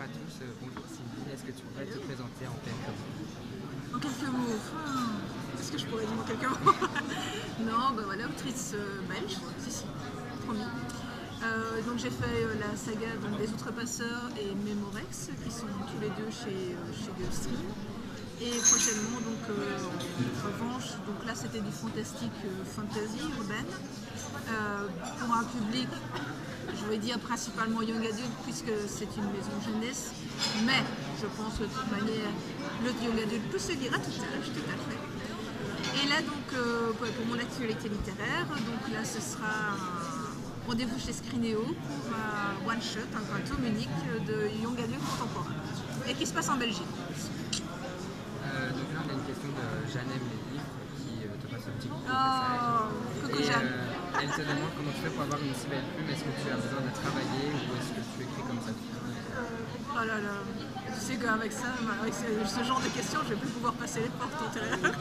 à tous, bonjour Sylvie, est-ce que tu pourrais te présenter en quelques mots? En quelques mots, est-ce que je pourrais dire en quelques mots? Non, bah voilà, autrice belge, si, promis. Donc j'ai fait la saga donc, des Outrepasseurs et Memorex, qui sont tous les deux chez Gulfstream. Et prochainement, donc en revanche, donc là c'était du fantastique fantasy urbaine, pour un public, je vais dire principalement young adult, puisque c'est une maison jeunesse, mais je pense que de toute manière, le young adult peut se lire à tout âge, tout à fait. Et là donc, pour mon actualité littéraire, donc là ce sera un rendez-vous chez Scrinéo pour un one-shot, un tome unique de young adult contemporain, et qui se passe en Belgique. Donc là on a une question de Jeanne aime les livres qui te passe un petit coup de Oh, coucou Jeanne. Elle te demande comment tu fais pour avoir une si belle plume, est-ce que tu as besoin de travailler ou est-ce que tu écris comme ça? Oh là là, tu sais qu'avec ça, avec ce genre de questions, je vais plus pouvoir passer les portes tout à l'heure.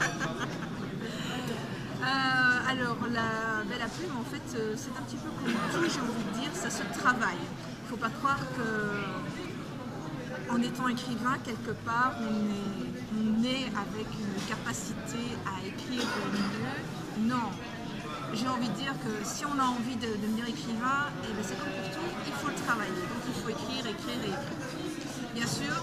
Alors, la plume, en fait, c'est un petit peu comme tout, j'ai envie de dire, ça se travaille. Il ne faut pas croire que en étant écrivain, quelque part, on est avec une capacité à écrire mieux. Non. J'ai envie de dire que si on a envie de devenir écrivain, eh bien c'est comme pour tout, il faut le travailler. Donc il faut écrire, écrire et écrire. Bien sûr,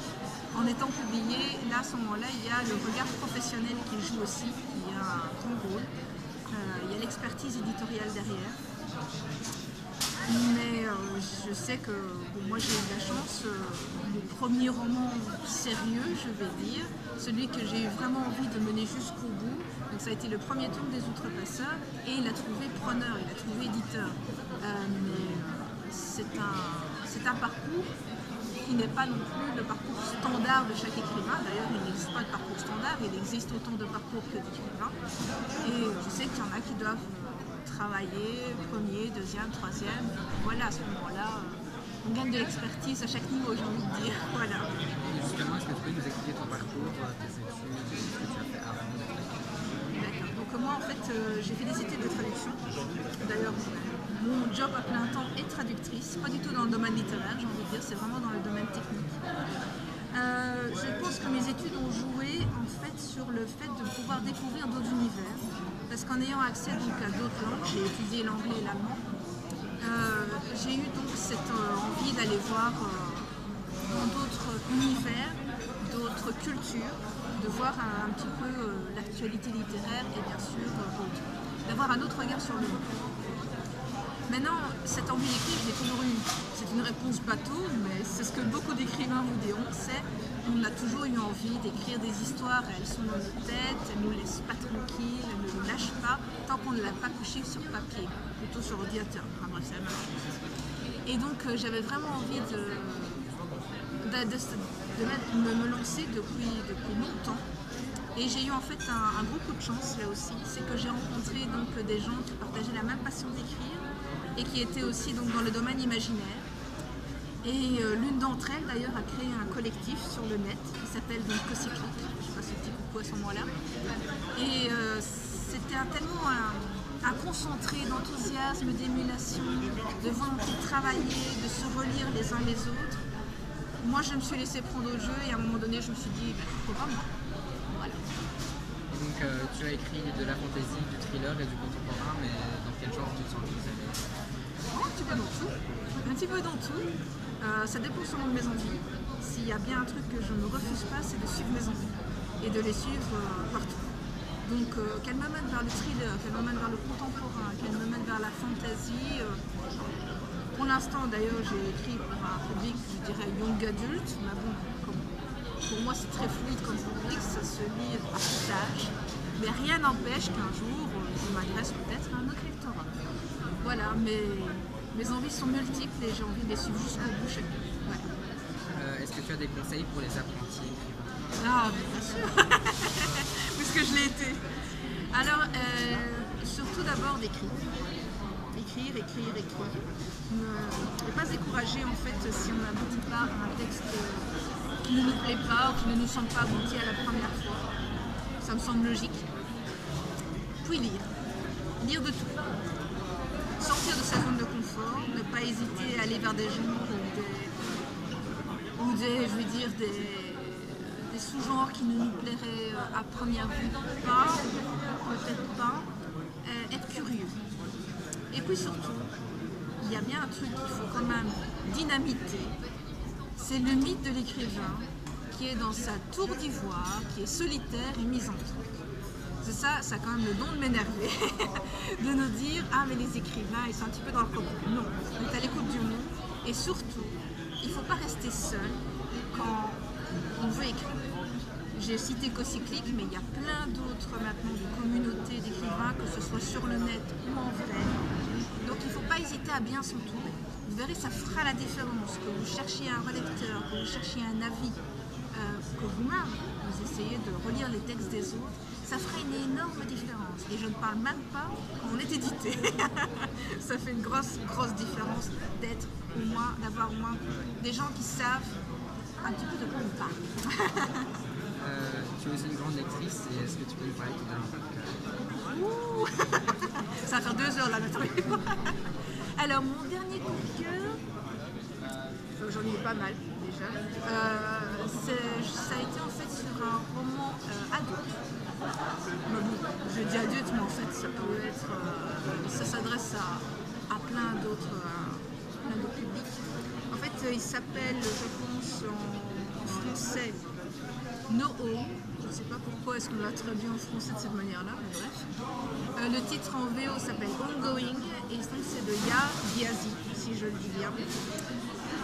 en étant publié, là à ce moment-là, il y a le regard professionnel qui joue aussi, qui a un grand rôle. Il y a l'expertise éditoriale derrière. Mais je sais que bon, moi j'ai eu de la chance, le premier roman sérieux, je vais dire, celui que j'ai eu vraiment envie de mener jusqu'au bout, donc ça a été le premier tome des Outrepasseurs, et il a trouvé preneur, il a trouvé éditeur. Mais c'est un parcours qui n'est pas non plus le parcours standard de chaque écrivain. D'ailleurs, il n'existe pas de parcours standard, il existe autant de parcours que d'écrivains. Et je sais qu'il y en a qui doivent travailler, premier, deuxième, troisième. Voilà, à ce moment-là, on gagne de l'expertise à chaque niveau, j'ai envie de dire. Voilà. Justement, est-ce que tu peux nous expliquer ton parcours, tes études, ce que tu as fait avant d'être écrivain? D'accord. Donc moi, en fait, j'ai fait des études de traduction. D'ailleurs, mon job à plein temps est traductrice, pas du tout dans le domaine littéraire, j'ai envie de dire, c'est vraiment dans le domaine technique. Je pense que mes études ont joué en fait sur le fait de pouvoir découvrir d'autres univers, parce qu'en ayant accès donc, à d'autres langues, j'ai étudié l'anglais et l'allemand, j'ai eu donc cette envie d'aller voir dans d'autres univers, d'autres cultures, de voir un petit peu l'actualité littéraire et bien sûr d'avoir un autre regard sur le monde. Maintenant, cette envie d'écrire, je l'ai toujours eue. C'est une réponse bateau, mais c'est ce que beaucoup d'écrivains vous diront, c'est qu'on a toujours eu envie d'écrire des histoires, elles sont dans nos têtes, elles ne nous laissent pas tranquilles, elles ne nous lâchent pas, tant qu'on ne l'a pas couché sur papier, plutôt sur ordinateur. Enfin bref, c'est la même chose. Et donc j'avais vraiment envie de me lancer depuis longtemps. Et j'ai eu en fait un gros coup de chance là aussi, c'est que j'ai rencontré donc des gens qui partageaient la même passion d'écrire et qui étaient aussi donc dans le domaine imaginaire. Et l'une d'entre elles d'ailleurs a créé un collectif sur le net qui s'appelle donc Cocyclique, je passe un petit coucou à ce moment-là. Et c'était tellement un concentré d'enthousiasme, d'émulation, de volonté de travailler, de se relire les uns les autres. Moi je me suis laissée prendre au jeu et à un moment donné je me suis dit, pourquoi pas moi? Voilà. Donc tu as écrit de la fantaisie, du thriller et du contemporain, mais dans quel genre tu te sens plus à l'aise? Oh, un petit peu dans tout. Un petit peu dans tout. Ça dépend selon de mes envies. S'il y a bien un truc que je ne refuse pas, c'est de suivre mes envies et de les suivre partout. Donc qu'elle me mène vers le thriller, qu'elle me mène vers le contemporain, qu'elle me mène vers la fantaisie. Pour l'instant d'ailleurs j'ai écrit pour un public, je dirais young adulte, mais bon, pour moi c'est très fluide comme public, ça se lit à tout âge, mais rien n'empêche qu'un jour je m'adresse peut-être à un autre lectorat. Voilà, mes envies sont multiples et j'ai envie de les suivre jusqu'au bout chacune. Voilà. Est-ce que tu as des conseils pour les apprentis écrivains? Ah, bien sûr, puisque je l'ai été. Alors, surtout d'abord d'écrire. Écrire. Ne pas se décourager en fait si on n'aboutit pas à un texte qui ne nous plaît pas ou qui ne nous semble pas abouti à la première fois. Ça me semble logique. Puis lire de tout. Sortir de sa zone de confort, ne pas hésiter à aller vers des gens ou je vais dire des sous-genres qui ne nous plairaient à première vue pas, peut-être pas, être curieux. Et puis surtout, il y a bien un truc qu'il faut quand même dynamiter, c'est le mythe de l'écrivain qui est dans sa tour d'ivoire, qui est solitaire et misanthrope. C'est ça, ça a quand même le don de m'énerver, de nous dire « Ah mais les écrivains, ils sont un petit peu dans le cocon ». Non, on est à l'écoute du monde et surtout, il ne faut pas rester seul quand on veut écrire. J'ai cité Cocyclique, mais il y a plein d'autres maintenant de communautés d'écrivains, que ce soit sur le net ou en vrai. Donc il ne faut pas hésiter à bien s'entourer. Vous verrez, ça fera la différence, que vous cherchiez un relecteur, que vous cherchiez un avis, que vous-même, vous essayez de relire les textes des autres, ça fera une énorme différence. Et je ne parle même pas quand on est édité. Ça fait une grosse différence d'avoir au moins des gens qui savent un petit peu de quoi on parle. Tu es aussi une grande lectrice, et est-ce que tu peux nous parler tout d'un coup de cœur? Ça va faire 2 heures là, notre Alors, mon dernier coup de cœur, j'en ai eu pas mal déjà, ça a été en fait sur un roman adulte. Mais bon, je dis adulte, mais en fait ça peut être, ça s'adresse à plein d'autres publics. En fait, il s'appelle, je pense en français, No Home. Je ne sais pas pourquoi est-ce qu'on l'a traduit en français de cette manière-là, mais bref. Le titre en VO s'appelle Ongoing, et donc c'est de Ya Diazi, si je le dis bien.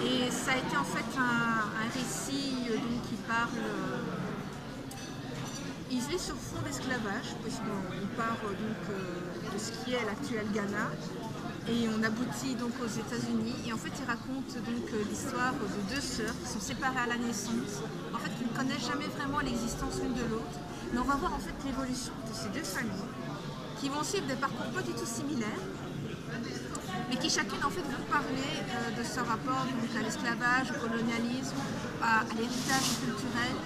Et ça a été en fait un récit donc, qui parle... il est sur fond d'esclavage, puisqu'on part donc, de ce qui est l'actuel Ghana. Et on aboutit donc aux États-Unis, et en fait il raconte donc l'histoire de 2 sœurs qui sont séparées à la naissance, en fait qui ne connaissent jamais vraiment l'existence l'une de l'autre, mais on va voir en fait l'évolution de ces 2 familles qui vont suivre des parcours pas du tout similaires, mais qui chacune en fait vont parler de ce rapport donc, à l'esclavage, au colonialisme, à l'héritage culturel,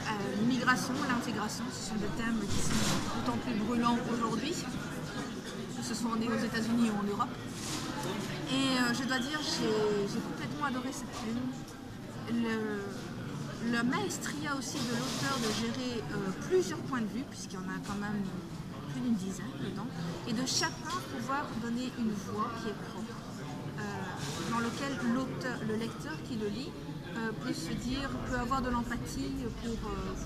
à l'immigration, l'intégration. Ce sont des thèmes qui sont d'autant plus brûlants aujourd'hui, que ce soit aux États-Unis ou en Europe. Et je dois dire, j'ai complètement adoré cette plume. Le maestria aussi de l'auteur de gérer plusieurs points de vue, puisqu'il y en a quand même plus d'une dizaine dedans, et de chacun pouvoir donner une voix qui est propre, dans lequel le lecteur qui le lit peut se dire, peut avoir de l'empathie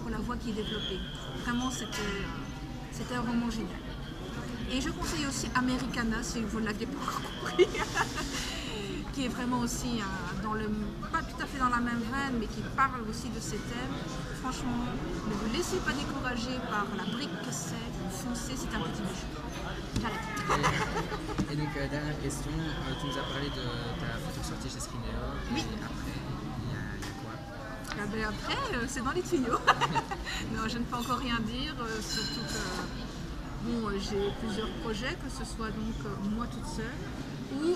pour la voix qui est développée. Vraiment, c'était un roman génial. Et je conseille aussi Americana, si vous ne l'aviez pas encore compris, qui est vraiment aussi pas tout à fait dans la même veine, mais qui parle aussi de ces thèmes. Franchement, ne vous laissez pas décourager par la brique que c'est, foncez, c'est un petit bijou. J'arrête. Et donc, dernière question, tu nous as parlé de ta future sortie chez Scrinéo. Oui. Et après, il y a quoi? Ah ben après, c'est dans les tuyaux. Non, je ne peux encore rien dire, surtout que bon, j'ai plusieurs projets, que ce soit donc moi toute seule ou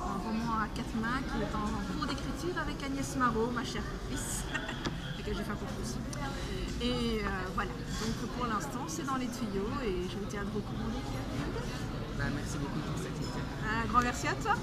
un roman à 4 mains qui est en cours d'écriture avec Agnès Marot, ma chère fils, avec laquelle j'ai fait un concours aussi. Et voilà, donc pour l'instant c'est dans les tuyaux et je vous tiendrai au courant. Bah, merci beaucoup pour cette interview. Un grand merci à toi.